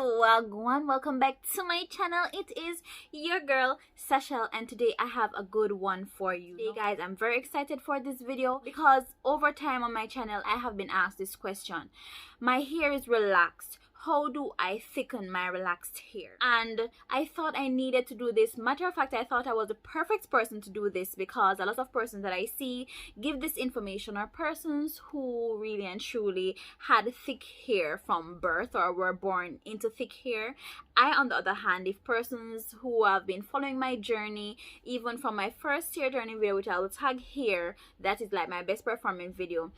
Wagwan, welcome back to my channel. It is your girl Sashelle, and today I have a good one for you. Hey guys, I'm very excited for this video because over time on my channel I have been asked this question. My hair is relaxed. How do I thicken my relaxed hair? And I thought I needed to do this. Matter of fact, I thought I was the perfect person to do this because a lot of persons that I see give this information are persons who really and truly had thick hair from birth or were born into thick hair. I, on the other hand, if persons who have been following my journey, even from my first hair journey video, which I will tag here, that is like my best performing video,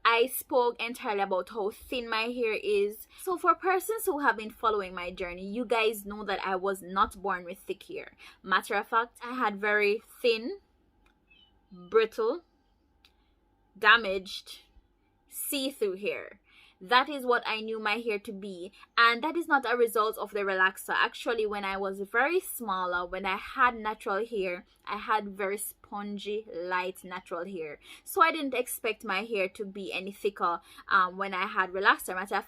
I spoke entirely about how thin my hair is. So for persons who have been following my journey, you guys know that I was not born with thick hair. Matter of fact, I had very thin, brittle, damaged, see-through hair. That is what I knew my hair to be, and that is not a result of the relaxer. Actually, when I was very smaller, when I had natural hair, I had very spongy, light natural hair. So I didn't expect my hair to be any thicker when I had relaxer. Matter of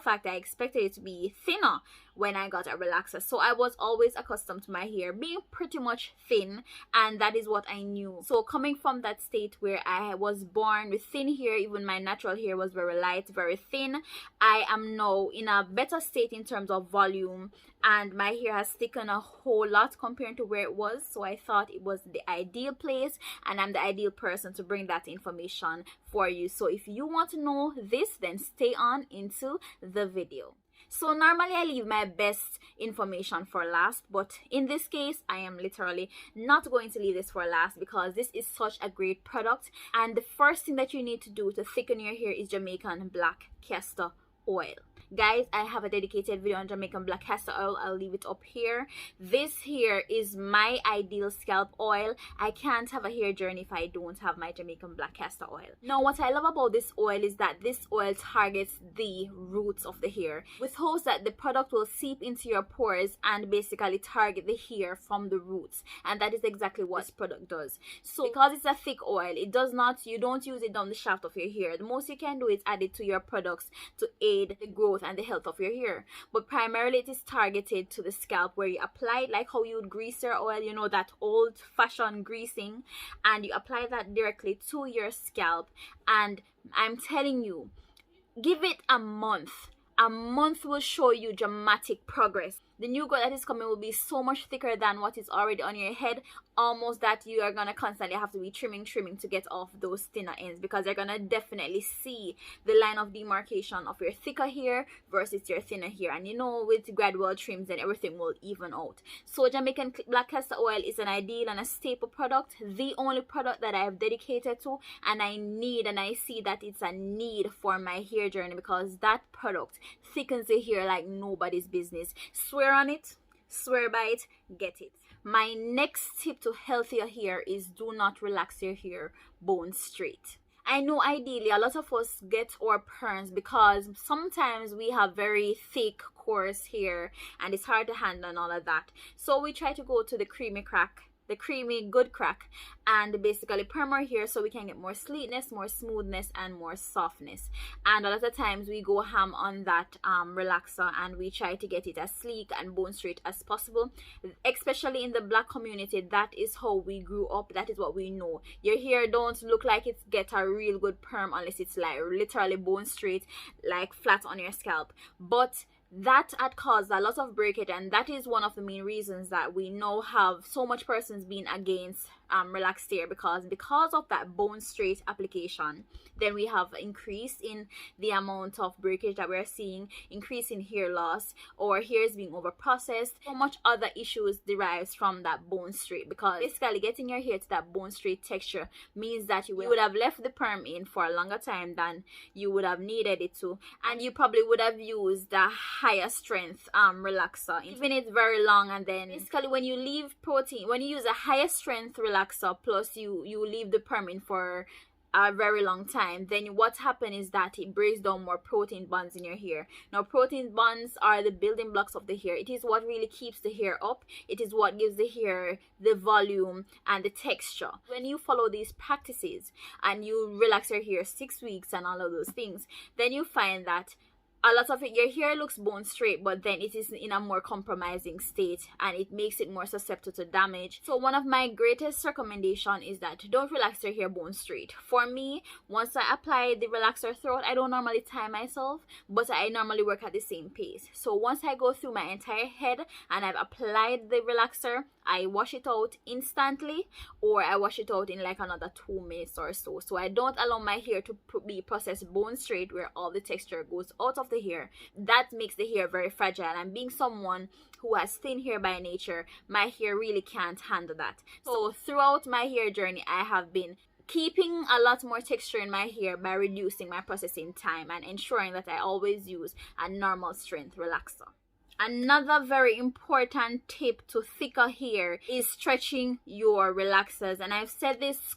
fact, I expected it to be thinner when I got a relaxer. So I was always accustomed to my hair being pretty much thin, and that is what I knew. So coming from that state where I was born with thin hair, even my natural hair was very light, very thin, I am now in a better state in terms of volume, and my hair has thickened a whole lot compared to where it was. So I thought it was the ideal place, and I'm the ideal person to bring that information for you. So if you want to know this, then stay on into the video. So normally I leave my best information for last, but in this case I am literally not going to leave this for last because this is such a great product. And the first thing that you need to do to thicken your hair is Jamaican black castor oil. Guys, I have a dedicated video on Jamaican black castor oil. I'll leave it up here. This here is my ideal scalp oil. I can't have a hair journey if I don't have my Jamaican black castor oil. Now, what I love about this oil is that this oil targets the roots of the hair, with hopes that the product will seep into your pores and basically target the hair from the roots. And that is exactly what this product does. So because it's a thick oil, you don't use it down the shaft of your hair. The most you can do is add it to your products to aid the growth and the health of your hair, but primarily it is targeted to the scalp, where you apply it like how you would grease your oil, you know, that old-fashioned greasing, and you apply that directly to your scalp. And I'm telling you, give it a month. A month will show you dramatic progress. The new growth that is coming will be so much thicker than what is already on your head, almost that you are gonna constantly have to be trimming to get off those thinner ends, because you're gonna definitely see the line of demarcation of your thicker hair versus your thinner hair. And you know, with gradual trims, then everything will even out. So Jamaican black castor oil is an ideal and a staple product, the only product that I have dedicated to, and I need, and I see that it's a need for my hair journey, because that product thickens the hair like nobody's business. Swear on it, swear by it, get it. My next tip to healthier hair is do not relax your hair bone straight. I know ideally a lot of us get our perms because sometimes we have very thick, coarse hair and it's hard to handle and all of that. So we try to go to the creamy good crack and basically perm our hair so we can get more sleekness, more smoothness, and more softness. And a lot of times we go ham on that relaxer and we try to get it as sleek and bone straight as possible. Especially in the black community, that is how we grew up. That is what we know. Your hair don't look like it's get a real good perm unless it's like literally bone straight, like flat on your scalp. But that had caused a lot of breakage, and that is one of the main reasons that we now have so much persons being against relaxed hair, because of that bone straight application. Then we have increase in the amount of breakage that we're seeing, increase in hair loss, or hairs being over processed. So much other issues derives from that bone straight, because basically getting your hair to that bone straight texture means that you would have left the perm in for a longer time than you would have needed it to, and you probably would have used a higher strength relaxer, even it's very long. And then basically when you use a higher strength relaxer plus you leave the perm in for a very long time, then what happens is that it breaks down more protein bonds in your hair. Now, protein bonds are the building blocks of the hair. It is what really keeps the hair up. It is what gives the hair the volume and the texture. When you follow these practices and you relax your hair 6 weeks and all of those things, then you find that a lot of it, your hair looks bone straight, but then it is in a more compromising state and it makes it more susceptible to damage. So one of my greatest recommendation is that don't relax your hair bone straight. For me, once I apply the relaxer throughout, I don't normally tie myself, but I normally work at the same pace. So once I go through my entire head and I've applied the relaxer, I wash it out instantly, or I wash it out in like another 2 minutes or so. So I don't allow my hair to be processed bone straight where all the texture goes out of the hair. That makes the hair very fragile, and being someone who has thin hair by nature, my hair really can't handle that. So throughout my hair journey, I have been keeping a lot more texture in my hair by reducing my processing time and ensuring that I always use a normal strength relaxer. Another very important tip to thicker hair is stretching your relaxers, and I've said this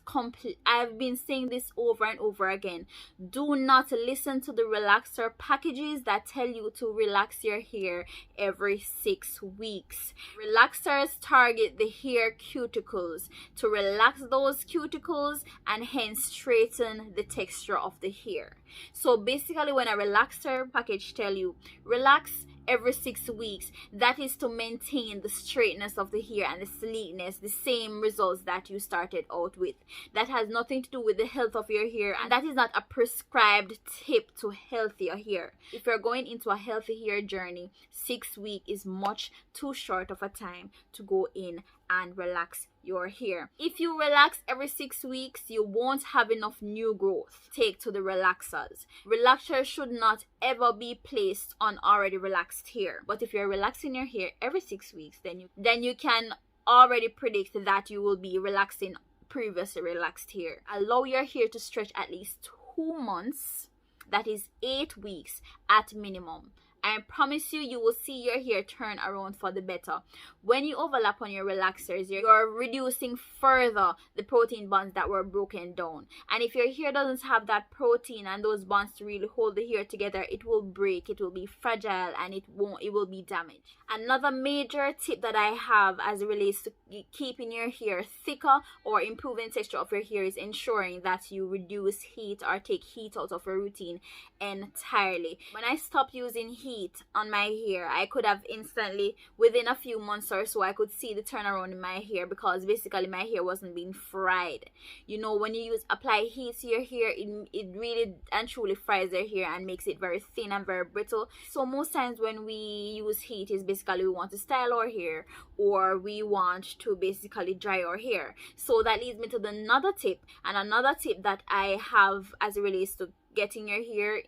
I've been saying this over and over again. Do not listen to the relaxer packages that tell you to relax your hair every 6 weeks. Relaxers target the hair cuticles to relax those cuticles and hence straighten the texture of the hair. So basically, when a relaxer package tell you relax every 6 weeks, that is to maintain the straightness of the hair and the sleekness, the same results that you started out with. That has nothing to do with the health of your hair, and that is not a prescribed tip to healthier hair. If you're going into a healthy hair journey, 6 weeks is much too short of a time to go in and relax your hair. If you relax every 6 weeks, you won't have enough new growth. Take to the relaxers. Relaxers should not ever be placed on already relaxed hair. But if you're relaxing your hair every 6 weeks, then you can already predict that you will be relaxing previously relaxed hair. Allow your hair to stretch at least 2 months. That is 8 weeks at minimum. I promise you, you will see your hair turn around for the better. When you overlap on your relaxers, you're reducing further the protein bonds that were broken down. And if your hair doesn't have that protein and those bonds to really hold the hair together, it will break, it will be fragile, and it will be damaged. Another major tip that I have as it relates to keeping your hair thicker or improving texture of your hair is ensuring that you reduce heat or take heat out of your routine entirely. When I stopped using heat on my hair, I could have instantly, within a few months or so, I could see the turnaround in my hair, because basically my hair wasn't being fried. You know, when you apply heat to your hair, it really and truly fries your hair and makes it very thin and very brittle. So most times when we use heat is basically we want to style our hair, or we want to basically dry our hair. So that leads me to another tip, and another tip that I have as it relates to getting your hair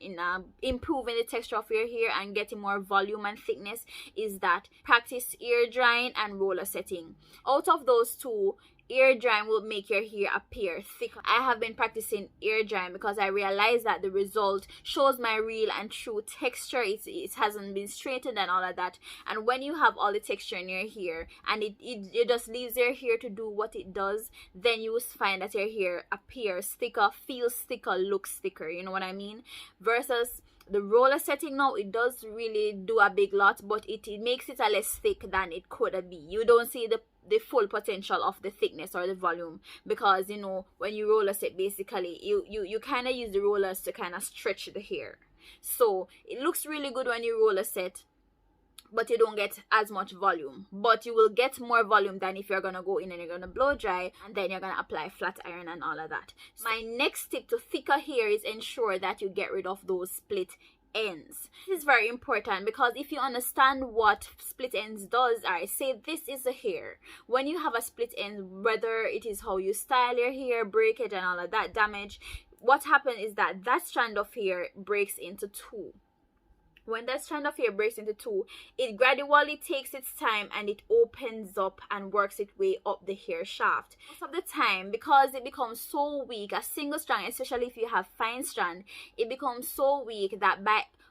improving the texture of your hair and getting more volume and thickness is that practice air drying and roller setting. Out of those two, air drying will make your hair appear thicker. I have been practicing air drying because I realized that the result shows my real and true texture. It hasn't been straightened and all of that. And when you have all the texture in your hair and it just leaves your hair to do what it does, then you will find that your hair appears thicker, feels thicker, looks thicker. You know what I mean? Versus the roller setting now, it does really do a big lot, but it makes it a less thick than it could be. You don't see the full potential of the thickness or the volume, because you know, when you roller set, basically you kind of use the rollers to kind of stretch the hair. So it looks really good when you roller set, but you don't get as much volume. But you will get more volume than if you're gonna go in and you're gonna blow dry and then you're gonna apply flat iron and all of that. So my next tip to thicker hair is ensure that you get rid of those split ends. This is very important, because if you understand what split ends does, I say this is the hair. When you have a split end, whether it is how you style your hair, break it and all of that damage, what happens is that strand of hair breaks into two. When that strand of hair breaks into two, it gradually takes its time and it opens up and works its way up the hair shaft. Most of the time, because it becomes so weak, a single strand, especially if you have fine strand, it becomes so weak that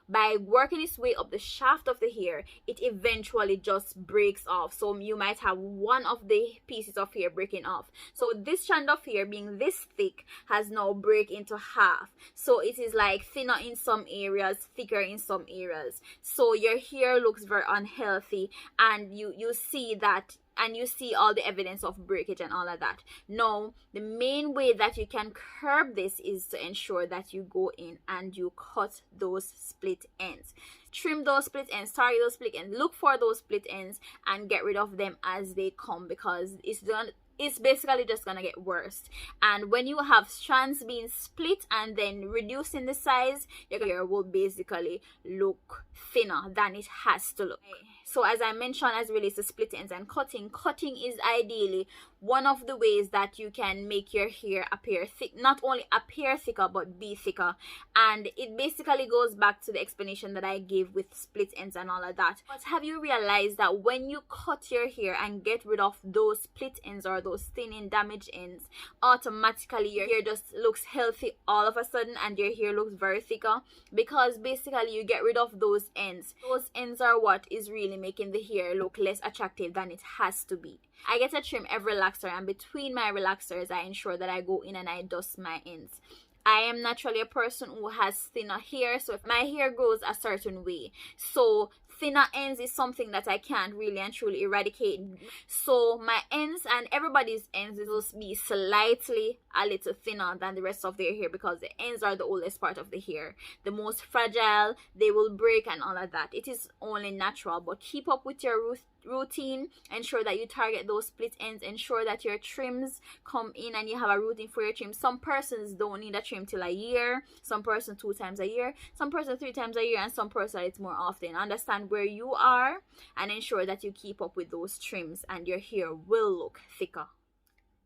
by working its way up the shaft of the hair, it eventually just breaks off. So you might have one of the pieces of hair breaking off. So this strand of hair, being this thick, has now break into half. So it is like thinner in some areas, thicker in some areas. So your hair looks very unhealthy, and you see that and you see all the evidence of breakage and all of that. No, the main way that you can curb this is to ensure that you go in and you cut those split ends. Trim those split ends, target those split ends, look for those split ends and get rid of them as they come, because it's basically just gonna get worse. And when you have strands being split and then reducing the size, your hair will basically look thinner than it has to look. So as I mentioned, as it relates to split ends and cutting is ideally one of the ways that you can make your hair appear thick, not only appear thicker but be thicker. And it basically goes back to the explanation that I gave with split ends and all of that. But have you realized that when you cut your hair and get rid of those split ends or those thinning damaged ends, automatically your hair just looks healthy all of a sudden and your hair looks very thicker? Because basically you get rid of those ends. Those ends are what is really making the hair look less attractive than it has to be. I get a trim every relaxer, and between my relaxers I ensure that I go in and I dust my ends. I am naturally a person who has thinner hair, so if my hair grows a certain way, so thinner ends is something that I can't really and truly eradicate. So my ends and everybody's ends will be slightly a little thinner than the rest of their hair, because the ends are the oldest part of the hair, the most fragile, they will break and all of that. It is only natural, but keep up with your routine. Ensure that you target those split ends. Ensure that your trims come in and you have a routine for your trim. Some persons don't need a trim till a year, some person 2 times a year, some person 3 times a year, and some person it's more often. Understand where you are and ensure that you keep up with those trims and your hair will look thicker.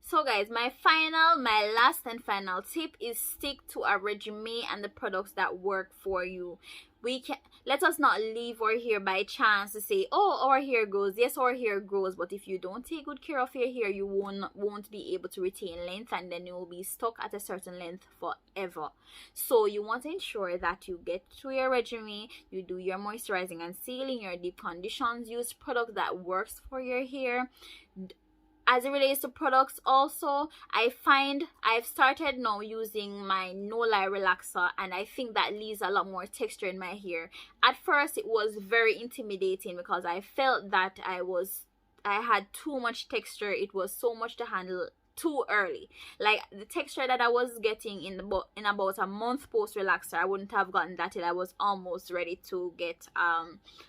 So guys, my last and final tip is stick to a regimen and the products that work for you. Let us not leave our hair by chance to say, oh, our hair grows. Yes, our hair grows, but if you don't take good care of your hair, you won't be able to retain length, and then you will be stuck at a certain length forever. So you want to ensure that you get to your regimen, you do your moisturizing and sealing, your deep conditions, use product that works for your hair. As it relates to products also, I find I've started now using my no lie relaxer, and I think that leaves a lot more texture in my hair. At first it was very intimidating because I felt that I had too much texture. It was so much to handle too early. Like the texture that I was getting in about a month post relaxer, I wouldn't have gotten that till I was almost ready to get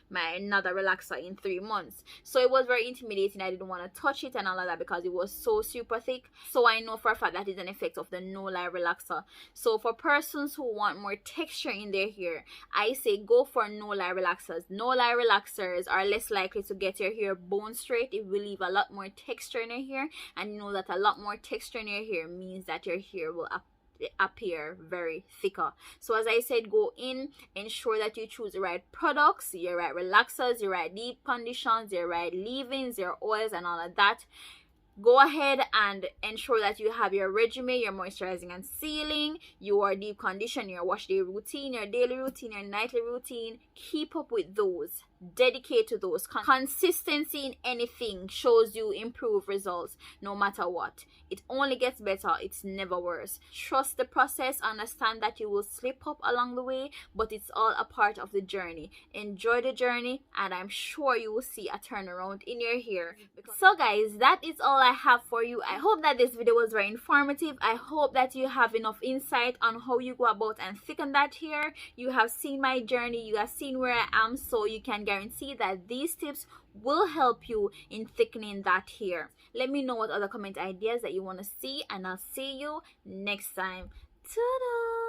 my another relaxer in 3 months. So it was very intimidating. I didn't want to touch it and all of that because it was so super thick. So I know for a fact that is an effect of the no lie relaxer. So for persons who want more texture in their hair, I say go for no lie relaxers. No lie relaxers are less likely to get your hair bone straight. It will leave a lot more texture in your hair, and you know that a lot more texture in your hair means that your hair will appear very thicker. So as I said, go in, ensure that you choose the right products, your right relaxers, your right deep conditions, your right leave-ins, your oils and all of that. Go ahead and ensure that you have your regimen, your moisturizing and sealing, your deep condition, your wash day routine, your daily routine, your nightly routine. Keep up with those. Dedicate to those. Consistency in anything shows you improve results no matter what. It only gets better. It's never worse. Trust the process. Understand that you will slip up along the way, but it's all a part of the journey. Enjoy the journey, and I'm sure you will see a turnaround in your hair. So guys, that is all I have for you. I hope that this video was very informative. I hope that you have enough insight on how you go about and thicken that hair. You have seen my journey. You have seen where I am, so you can guarantee that these tips will help you in thickening that hair. Let me know what other comment ideas that you want to see, and I'll see you next time. Ta-da!